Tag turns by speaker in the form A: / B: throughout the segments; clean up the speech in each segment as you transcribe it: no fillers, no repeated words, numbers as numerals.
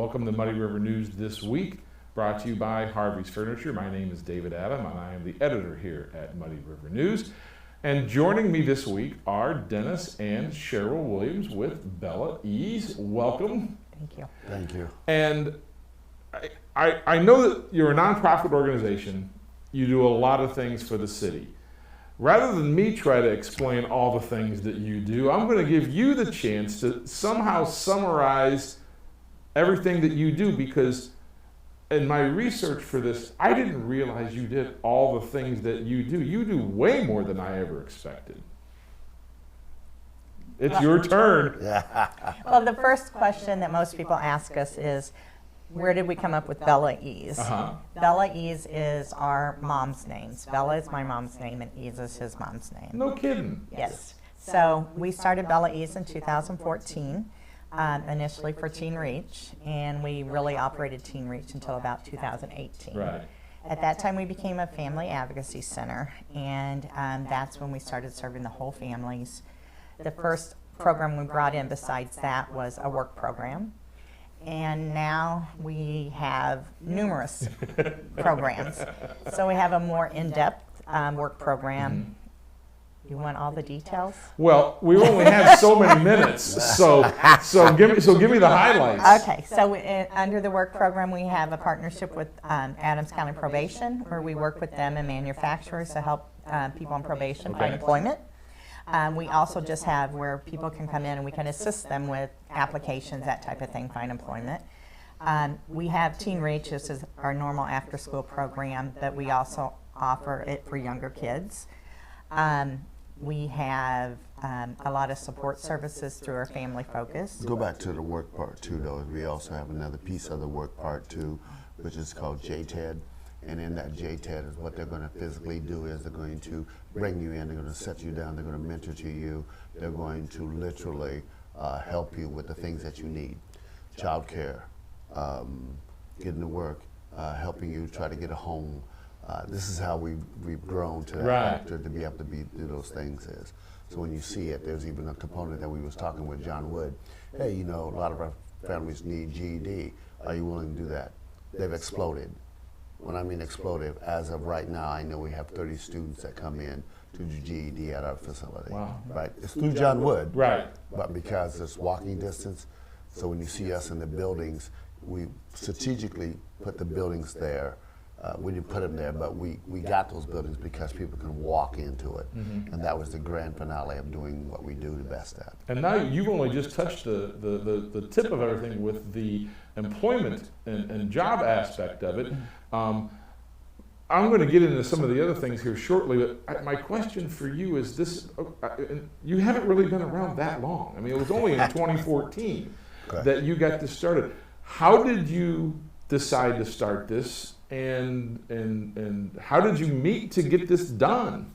A: Welcome to Muddy River News This Week, brought to you by Harvey's Furniture. My name is David Adam, and I am the editor here at Muddy River News. And joining me this week are Dennis and Cheryl Williams with Bella Ease. Welcome.
B: Thank you.
C: Thank you.
A: And I know that you're a nonprofit organization. You do a lot of things for the city. Rather than me try to explain all the things that you do, I'm going to give you the chance to somehow summarize everything that you do, because in my research for this, I didn't realize you did all the things that you do. You do way more than I ever expected. It's your turn.
B: Well, the first question that most people ask us is, where did we come up with Bella Ease? Bella Ease is our mom's names. Bella is my mom's name, and Ease is his mom's name.
A: No kidding.
B: Yes. So we started Bella Ease in 2014. Initially for Teen Reach, and we really operated Teen Reach until about 2018.
A: Right.
B: At that time, we became a family advocacy center, and that's when we started serving the whole families. The first program we brought in besides that was a work program, and now we have numerous programs. So we have a more in-depth work program. You want all the details?
A: Well, we only have so many minutes, so give me the highlights.
B: Okay, so under the work program, we have a partnership with Adams County Probation, where we work with them and manufacturers to help people on probation find employment. We also just have where people can come in and we can assist them with applications, that type of thing, find employment. We have Teen Reach, this is our normal after-school program, but we also offer it for younger kids. We have a lot of support services through our Family Focus.
C: Go back to the work part too, though. We also have another piece of the work part too, which is called JTED. And in that JTED is what they're going to physically do is they're going to bring you in, they're going to set you down, they're going to mentor to you, they're going to literally help you with the things that you need. Childcare, getting to work, helping you try to get a home. This is how we've grown to that factor to be able to do those things is. So when you see it, there's even a component that we was talking with John Wood. Hey, you know, a lot of our families need GED. Are you willing to do that? They've exploded. When I mean exploded, as of right now, I know we have 30 students that come in to do GED at our facility.
A: Wow.
C: Right? It's through John Wood.
A: Right.
C: But because it's walking distance, so when you see us in the buildings, we strategically put the buildings there. We didn't put them there, but we got those buildings because people can walk into it. And that was the grand finale of doing what we do the best at.
A: And now you've only just touched the tip of everything with the employment and job aspect of it. I'm going to get into some of the other things here shortly, but my question for you is this, you haven't really been around that long. I mean, it was only in 2014 that you got this started. How did you decide to start this? And how did you meet to get this done?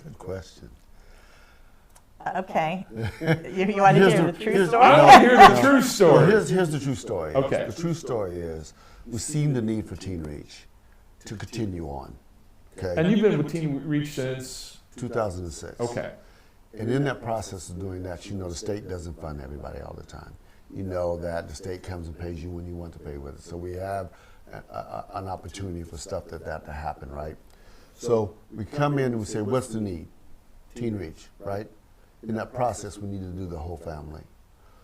C: Good question.
B: Okay. You want to hear the true story?
A: I want to hear the true story.
C: Well, here's the true story.
A: Okay.
C: The true story is we seen the need for Teen Reach to continue on. Okay.
A: And you've been with Teen Reach since?
C: 2006.
A: Okay.
C: And in that process of doing that, you know the state doesn't fund everybody all the time. You know that the state comes and pays you when you want to pay with it. So we have an opportunity for stuff that to happen, right? So we come in and we say, what's the need? Teen Reach, right? In that process, we need to do the whole family.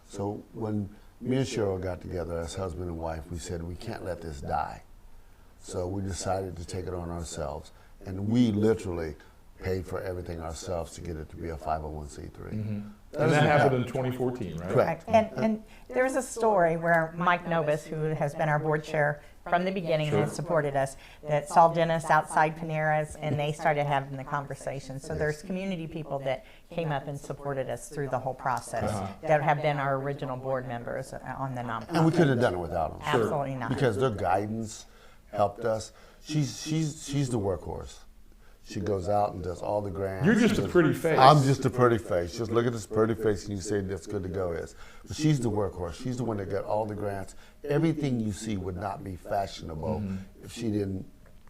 C: So when me and Cheryl got together as husband and wife, we said, we can't let this die. So we decided to take it on ourselves, and we literally paid for everything ourselves to get it to be a 501c3.
A: And that happened in 2014, right?
C: Correct.
B: And there's a story where Mike Novus, who has been our board chair from the beginning and has supported us, that saw Dennis outside Panera's, and they started having the conversation. So there's community people that came up and supported us through the whole process that have been our original board members on the nonprofit.
C: And we couldn't have done it without them.
B: Absolutely not.
C: Because their guidance helped us. She's the workhorse. She goes out and does all the grants.
A: You're just a pretty face.
C: I'm just a pretty face. Just look at this pretty face and you say that's good to go is. But she's the workhorse. She's the one that got all the grants. Everything you see would not be fashionable if she didn't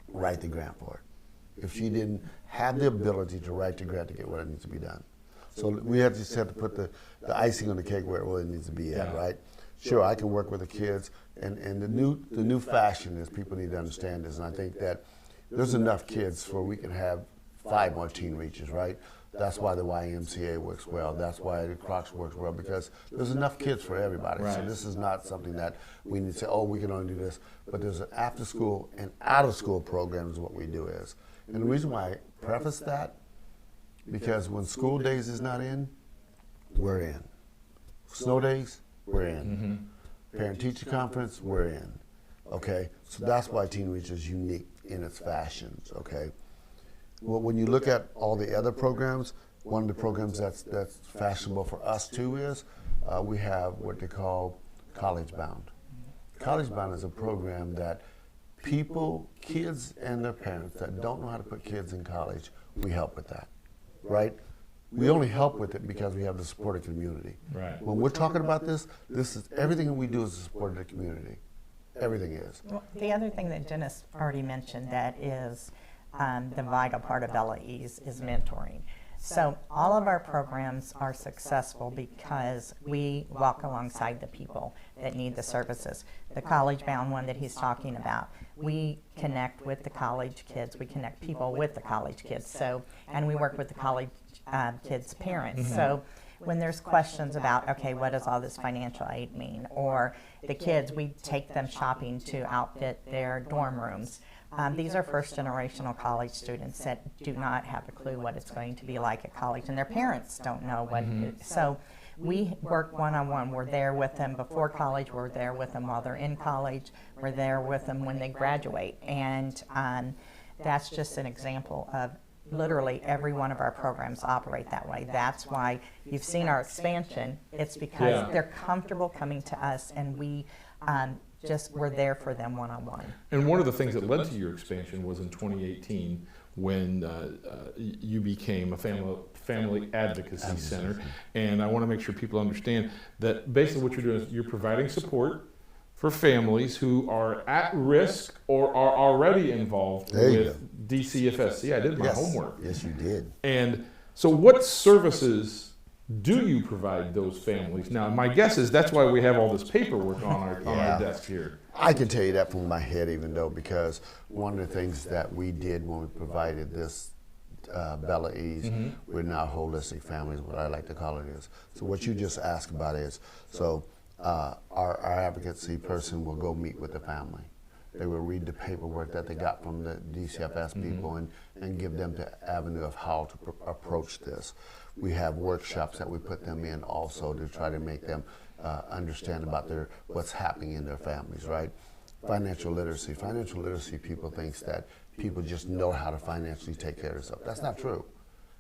C: write the grant for it. If she didn't have the ability to write the grant to get what it needs to be done. So we just have to put the icing on the cake where it really needs to be at, right? sure, I can work with the kids. And the new fashion is people need to understand this. And I think that there's enough kids for we can have 5 more teen reaches, right? That's why the YMCA works well. That's why the Crocs works well, because there's enough kids for everybody.
A: Right.
C: So this is not something that we need to say, oh, we can only do this. But there's an after school and out of school program is what we do is. And the reason why I preface that, because when school days is not in, we're in. Snow days, we're in. Parent-teacher conference, we're in. Okay, so that's why Teen Reach is unique in its fashions. Okay. Well, when you look at all the other programs, one of the programs that's fashionable for us too is we have what they call College Bound. College Bound is a program that people, kids and their parents that don't know how to put kids in college, we help with that, right? We only help with it because we have the support of the community.
A: Right.
C: When we're talking about this is everything that we do is the support of the community. Everything is.
B: Well, the other thing that Dennis already mentioned that is the vital part of LAEs is mentoring. So all of our programs are successful because we walk alongside the people that need the services. The college-bound one that he's talking about, we connect with the college kids. We connect people with the college kids. So, and we work with the college kids' parents. So when there's questions about, okay, what does all this financial aid mean? Or the kids, we take them shopping to outfit their dorm rooms. These are first-generational college students that do not have a clue what it's going to be like at college, and their parents don't know what it is. So we work one-on-one. We're there with them before college. We're there with them while they're in college. We're there with them when they graduate. And that's just an example of literally every one of our programs operate that way. That's why you've seen our expansion. It's because they're comfortable coming to us, and we we're there for them one-on-one.
A: And one of the things that led to your expansion was in 2018 when you became a family advocacy center. And I want to make sure people understand that basically what you're doing is you're providing support for families who are at risk or are already involved with DCFS. See, I did my homework.
C: Yes, you did.
A: And so what services do you provide those families? Now, my guess is that's why we have all this paperwork on our desk here.
C: I can tell you that from my head, even though, because one of the things that we did when we provided this Bella Ease, we're now holistic families, what I like to call it is. So what you just asked about is, so our advocacy person will go meet with the family. They will read the paperwork that they got from the DCFS people and give them the avenue of how to approach this. We have workshops that we put them in also to try to make them understand about what's happening in their families, right? Financial literacy. Financial literacy, people think that people just know how to financially take care of themselves. That's not true.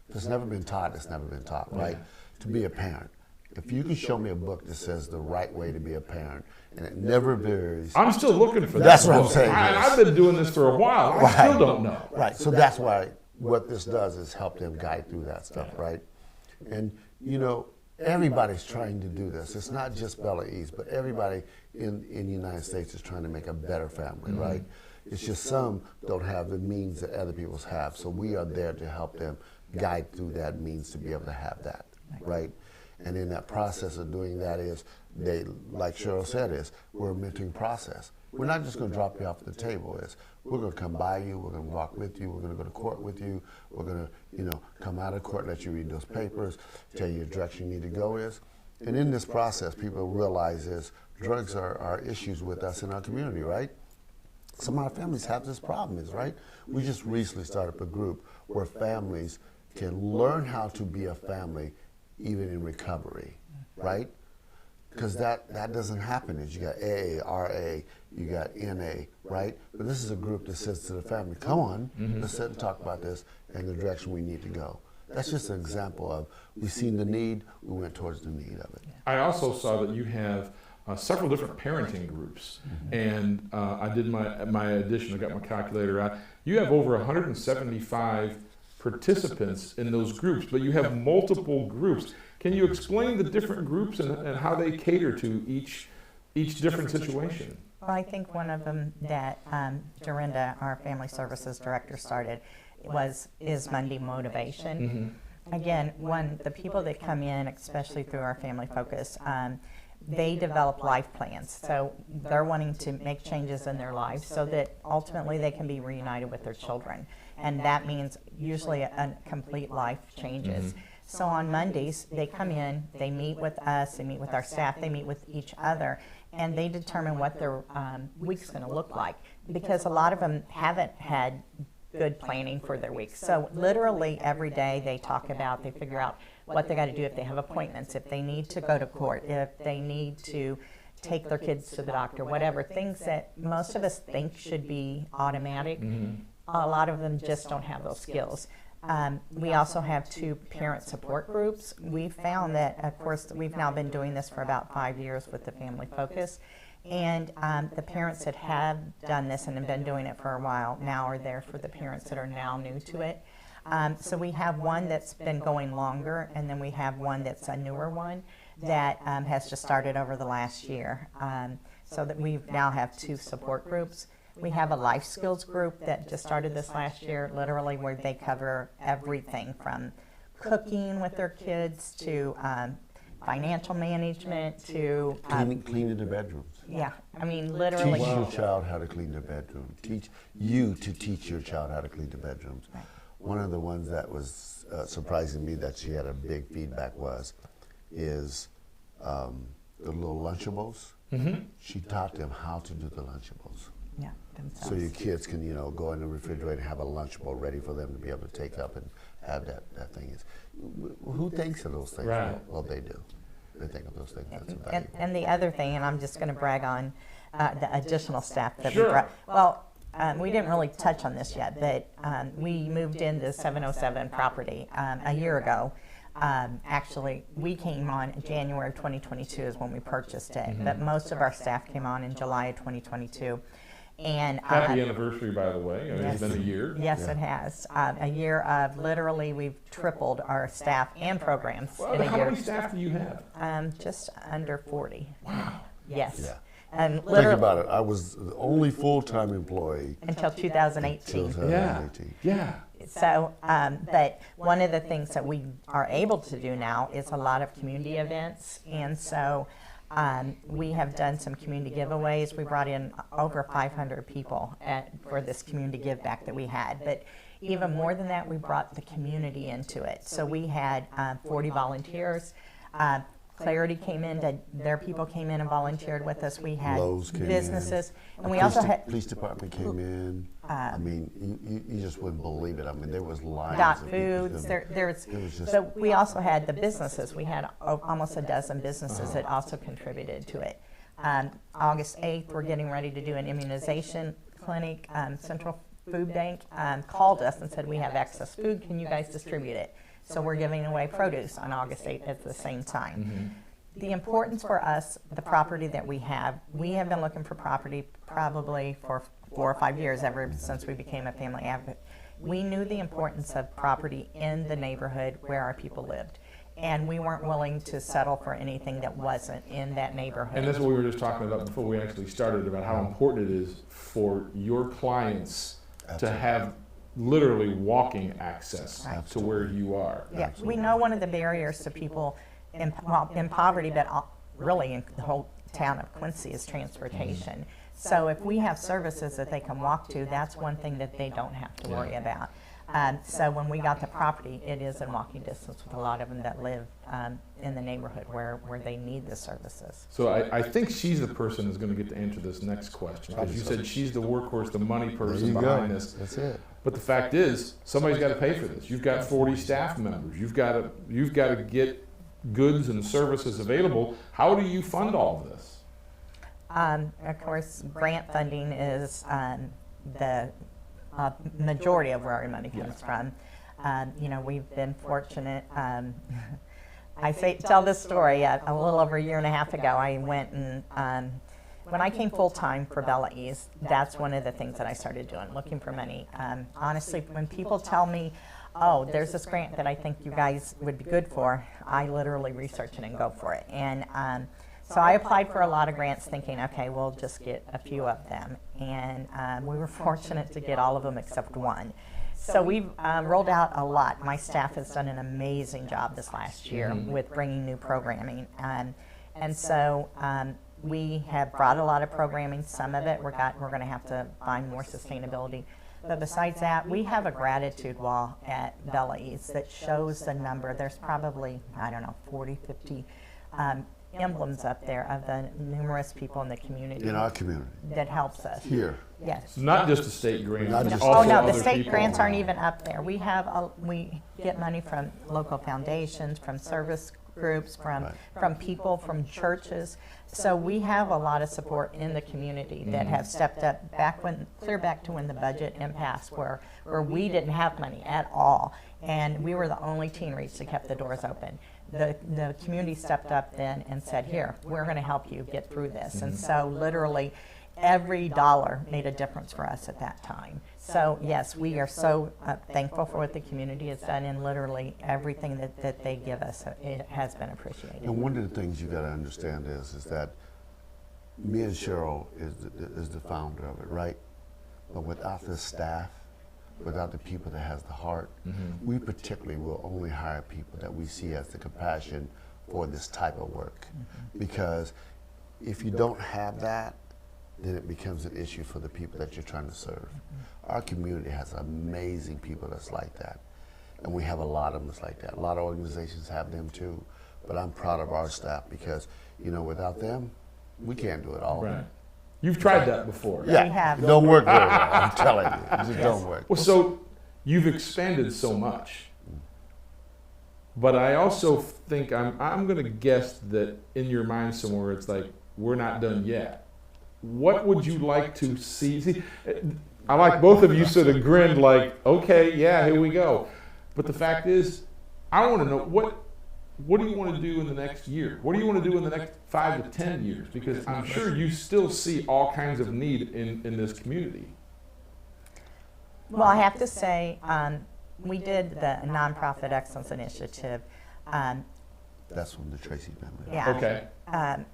C: If it's never been taught, it's never been taught, right? To be a parent. If you can show me a book that says the right way to be a parent, and it never varies.
A: I'm still looking for that.
C: That's what I'm saying.
A: I've been doing this for a while. I still don't know.
C: Right. So that's why what this does is help them guide through that stuff, right? And, you know, everybody's trying to do this. It's not just Bella East, but everybody in the United States is trying to make a better family, right? It's just some don't have the means that other people have. So we are there to help them guide through that means to be able to have that, right? And in that process of doing that is, they, like Cheryl said, is we're a mentoring process. We're not just going to drop you off the table. We're going to come by you. We're going to walk with you. We're going to go to court with you. We're going to, come out of court, let you read those papers, tell you the direction you need to go is. And in this process, people realize is drugs are issues with us in our community, right? Some of our families have this problem, right? We just recently started up a group where families can learn how to be a family even in recovery, right? Because that doesn't happen. You got AA, RA, you got NA, right? But this is a group that says to the family, come on, let's sit and talk about this and the direction we need to go. That's just an example of we've seen the need, we went towards the need of it.
A: I also saw that you have several different parenting groups, and I did my addition. I got my calculator out. You have over 175 participants in those groups, but you have multiple groups. Can you explain the different groups and how they cater to each different situation?
B: Well, I think one of them that Dorinda, our family services director, started is Monday Motivation. Again, the people that come in, especially through our family focus, they develop life plans. So they're wanting to make changes in their lives so that ultimately they can be reunited with their children. And that means usually a complete life changes. So on Mondays, they come in, they meet with us, they meet with our staff, they meet with each other, and they determine what their week's going to look like. Because a lot of them haven't had good planning for their week. So literally every day they talk about, they figure out what they got to do if they have appointments, if they need to go to court, if they need to take their kids to the doctor, whatever, things that most of us think should be automatic. A lot of them just don't have those skills. We also have 2 parent support groups. We found that, of course, we've now been doing this for about 5 years with the Family Focus. And the parents that have done this and have been doing it for a while now are there for the parents that are now new to it. So we have one that's been going longer, and then we have one that's a newer one that has just started over the last year. So that we now have 2 support groups. We have a life skills group that just started this last year, literally where they cover everything from cooking with their kids to financial management to
C: Cleaning the bedrooms.
B: yeah, I mean literally.
C: Teach your child how to clean their bedroom. Teach you to teach your child how to clean the bedrooms.
B: Right.
C: One of the ones that was surprising me that she had a big feedback is the little Lunchables. She taught them how to do the Lunchables.
B: Yeah, themselves.
C: So your kids can, go in the refrigerator and have a Lunchable ready for them to be able to take up and have that thing. Who thinks of those things?
A: Right.
C: Well, they do. They think of those things. That's a value.
B: And the other thing, and I'm just going to brag on the additional staff that
A: Sure.
B: we brought. Well, we didn't really touch on this yet, but we moved into 707 property a year ago. Actually, we came on January of 2022 is when we purchased it, but most of our staff came on in July of 2022. And
A: Happy anniversary, by the way. I mean,
B: Yes.
A: It's been a year.
B: yes,
C: Yeah.
B: it has. A year of literally, we've tripled our staff and programs
A: Well,
B: in a
A: how
B: year.
A: many staff do you have?
B: Just under 40.
A: Wow.
B: Yes.
C: Yeah.
B: And
C: Think
B: literally
C: about it. I was the only full-time employee
B: until 2018.
C: until
A: Yeah.
C: 2018.
A: Yeah.
B: So, but one of the things that we are able to do now is a lot of community events. And so we have done some community giveaways. We brought in over 500 people for this community give back that we had. But even more than that, we brought the community into it. So we had 40 volunteers. Clarity came in, their people came in and volunteered with us. We had
C: Lowe's came in.
B: businesses. And we
C: Police
B: also had
C: police department came in. I mean, you just wouldn't believe it. I mean, there was lines.
B: Dot
C: of people.
B: Foods. There's
C: It was just-
B: so we also had the businesses. We had almost a dozen businesses that also contributed to it. August 8th, we're getting ready to do an immunization clinic. Central Food Bank called us and said, we have excess food. Can you guys distribute it? So we're giving away produce on August 8th at the same time. The importance for us, the property that we have been looking for property probably for 4 or 5 years, ever since we became a family advocate. We knew the importance of property in the neighborhood where our people lived. And we weren't willing to settle for anything that wasn't in that neighborhood.
A: And that's what we were just talking about before we actually started, about how important it is for your clients to have literally walking access
B: Right.
A: to where you are.
B: Yeah, we know one of the barriers to people in poverty, but really in the whole town of Quincy is transportation. So if we have services that they can walk to, that's one thing that they don't have to worry about. So when we got the property, it is in walking distance with a lot of them that live in the neighborhood where they need the services.
A: So I think she's the person who's going to get to answer this next question, because you said she's the workhorse, the money
C: There
A: person
C: you
A: behind
C: go.
A: this.
C: That's it.
A: But the fact is, somebody's got to pay for this. You've got 40 staff members. You've got to get goods and services available. How do you fund all of this?
B: Of course, grant funding is the majority of where our money comes from. We've been fortunate. Tell this story. A little over a year and a half ago, I went and when I came full time for Bella Ease, that's one of the things that I started doing, looking for money. Honestly, when people tell me, "Oh, there's this grant that I think you guys would be good for," I literally research it and go for it. And so I applied for a lot of grants thinking, okay, we'll just get a few of them. And we were fortunate to get all of them except one. So we've rolled out a lot. My staff has done an amazing job this last year with bringing new programming. And so we have brought a lot of programming. Some of it we're going to have to find more sustainability. But besides that, we have a gratitude wall at Bella Eats that shows the number. There's probably, I don't know, 40, 50 emblems up there of the numerous people in the community.
C: In our community.
B: That helps us.
C: Here.
B: Yes.
A: Not just a state grant.
C: Not
A: but
C: just-
A: also
B: Oh, no, the
A: other
B: state
A: people.
B: grants aren't even up there. We get money from local foundations, from service groups, from people, from churches. So we have a lot of support in the community that have stepped up clear back to when the budget impasse where we didn't have money at all. And we were the only teen reach that kept the doors open. The community stepped up then and said, here, we're going to help you get through this. And so literally every dollar made a difference for us at that time. So yes, we are so thankful for what the community has done, and literally everything that they give us, it has been appreciated.
C: And one of the things you got to understand is that me and Cheryl is the founder of it, right? But without the staff, without the people that has the heart, we particularly will only hire people that we see as the compassion for this type of work. Because if you don't have that, then it becomes an issue for the people that you're trying to serve. Our community has amazing people that's like that. And we have a lot of them that's like that. A lot of organizations have them too. But I'm proud of our staff because, without them, we can't do it all.
A: Right. You've tried that before.
C: Yeah,
B: We have.
C: it don't work very well, I'm telling you. It just don't work.
A: Well, so you've expanded so much. But I also think I'm going to guess that in your mind somewhere it's like, we're not done yet. What would you like to see? See, I like both of you sort of grinned like, okay, yeah, here we go. But the fact is, I want to know what do you want to do in the next year? What do you want to do in the next 5 to 10 years? Because I'm sure you still see all kinds of need in this community.
B: Well, I have to say, we did the Nonprofit Excellence Initiative.
C: That's from the Tracy family.
B: Yeah.
A: Okay.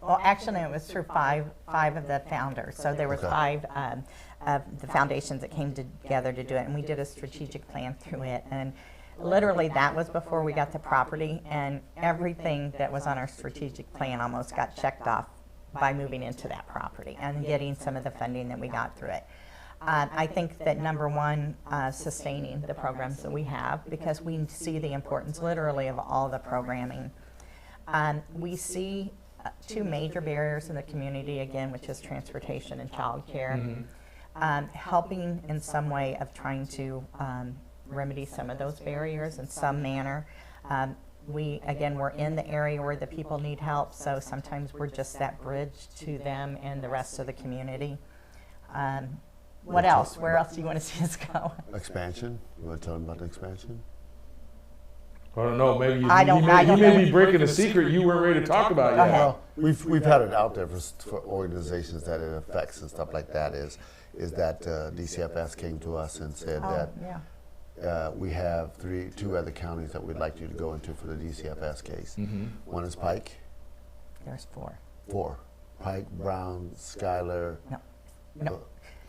B: Well, actually, it was through five of the founders. So there were
C: Okay.
B: 5 of the foundations that came together to do it, and we did a strategic plan through it. And literally, that was before we got the property, and everything that was on our strategic plan almost got checked off by moving into that property and getting some of the funding that we got through it. I think that number one, sustaining the programs that we have, because we see the importance literally of all the programming. We see 2 major barriers in the community, again, which is transportation and childcare. Helping in some way of trying to remedy some of those barriers in some manner. We're in the area where the people need help, so sometimes we're just that bridge to them and the rest of the community. What else? Where else do you want to see us go?
C: Expansion? You want to tell them about the expansion?
A: I don't know. Maybe you
B: I
A: may be breaking a secret you weren't ready to talk about
B: Go
A: yet.
B: ahead.
C: Well, we've had it out there for organizations that it affects and stuff like that. Is that DCFS came to us and said that
B: Yeah.
C: we have 2 other counties that we'd like you to go into for the DCFS case. One is Pike.
B: There's 4.
C: 4. Pike, Brown, Schuyler.
B: No.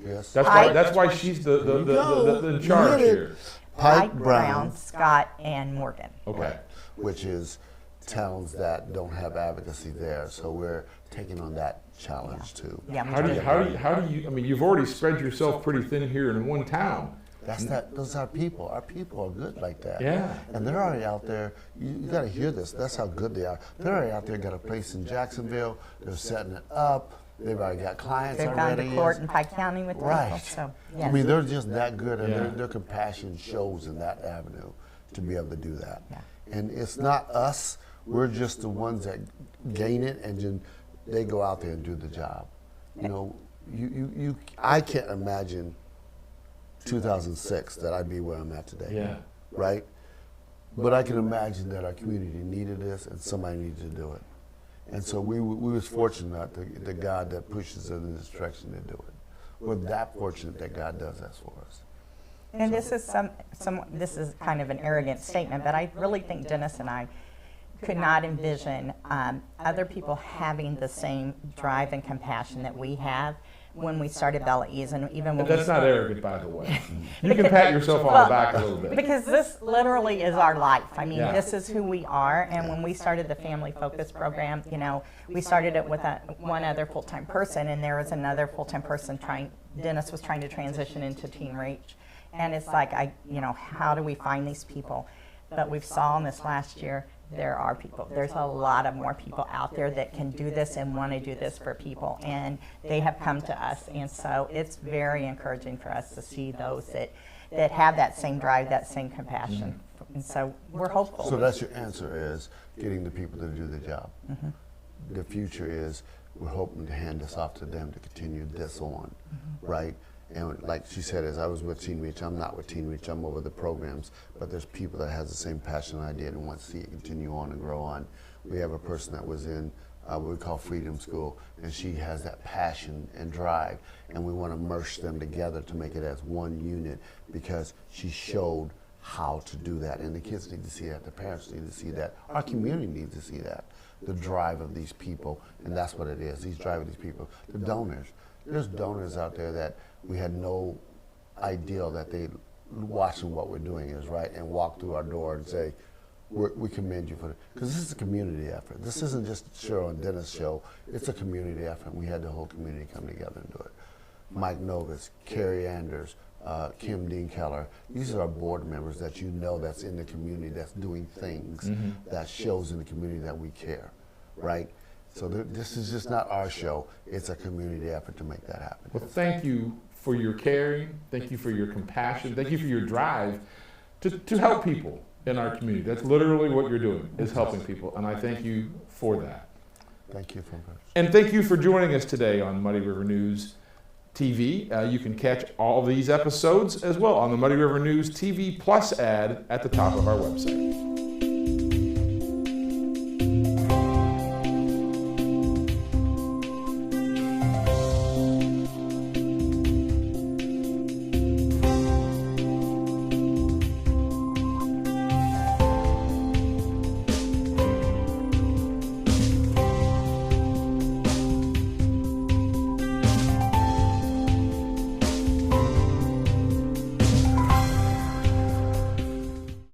C: Yes.
A: That's why she's the in charge here.
C: Pike, Brown,
B: Scott, and Morgan.
A: Okay.
C: which is towns that don't have advocacy there. So we're taking on that challenge too.
B: Yeah.
A: How do you? I mean, you've already spread yourself pretty thin here in one town.
C: Those are people. Our people are good like that.
A: Yeah.
C: And they're already out there. You got to hear this. That's how good they are. They're already out there. Got a place in Jacksonville. They're setting it up. They've already got clients
B: They've gone
C: already.
B: to court in Pike County with
C: Right.
B: people. So, yes.
C: I mean, they're just that good, and
A: Yeah.
C: their compassion shows in that avenue to be able to do that.
B: Yeah.
C: And it's not us. We're just the ones that gain it, and then they go out there and do the job. You know, I can't imagine 2006 that I'd be where I'm at today.
A: Yeah.
C: Right? But I can imagine that our community needed this, and somebody needed to do it. And so we was fortunate that the God that pushes us in this direction to do it. We're that fortunate that God does that for us.
B: And this is this is kind of an arrogant statement, but I really think Dennis and I could not envision other people having the same drive and compassion that we have, when we started Bella Ease, and even when
A: That's not arrogant, by the way. You can pat yourself on the back a little bit.
B: because this literally is our life. I mean,
A: Yeah.
B: this is who we are. And when we started the Family Focus program, you know, we started it with one other full-time person, and there was another full-time person Dennis was trying to transition into Teen Reach. And it's like, how do we find these people? But we've saw in this last year, there are people. There's a lot of more people out there that can do this and want to do this for people. And they have come to us. And so it's very encouraging for us to see those that have that same drive, that same compassion. And so we're hopeful.
C: So that's your answer, is getting the people to do the job. The future is we're hoping to hand this off to them to continue this on, right? And like she said, as I was with Teen Reach, I'm not with Teen Reach, I'm over the programs, but there's people that has the same passion and idea and want to see it continue on and grow on. We have a person that was in what we call Freedom School, and she has that passion and drive, and we want to merge them together to make it as one unit, because she showed how to do that, and the kids need to see that, the parents need to see that, our community needs to see that, the drive of these people, and that's what it is, these drive of these people. The donors, there's donors out there that we had no idea that they watching what we're doing is right, and walk through our door and say, we commend you for it. Because this is a community effort. This isn't just Cheryl and Dennis' show, it's a community effort. We had the whole community come together and do it. Mike Novus, Carrie Anders, Kim Dean Keller, these are our board members that you know that's in the community, that's doing things that shows in the community that we care, right? So this is just not our show, it's a community effort to make that happen.
A: Well, thank you for your caring, thank you for your compassion, thank you for your drive to help people in our community. That's literally what you're doing, is helping people, and I thank you for that.
C: Thank you for that.
A: And thank you for joining us today on Muddy River News TV. You can catch all these episodes as well on the Muddy River News TV Plus ad at the top of our website.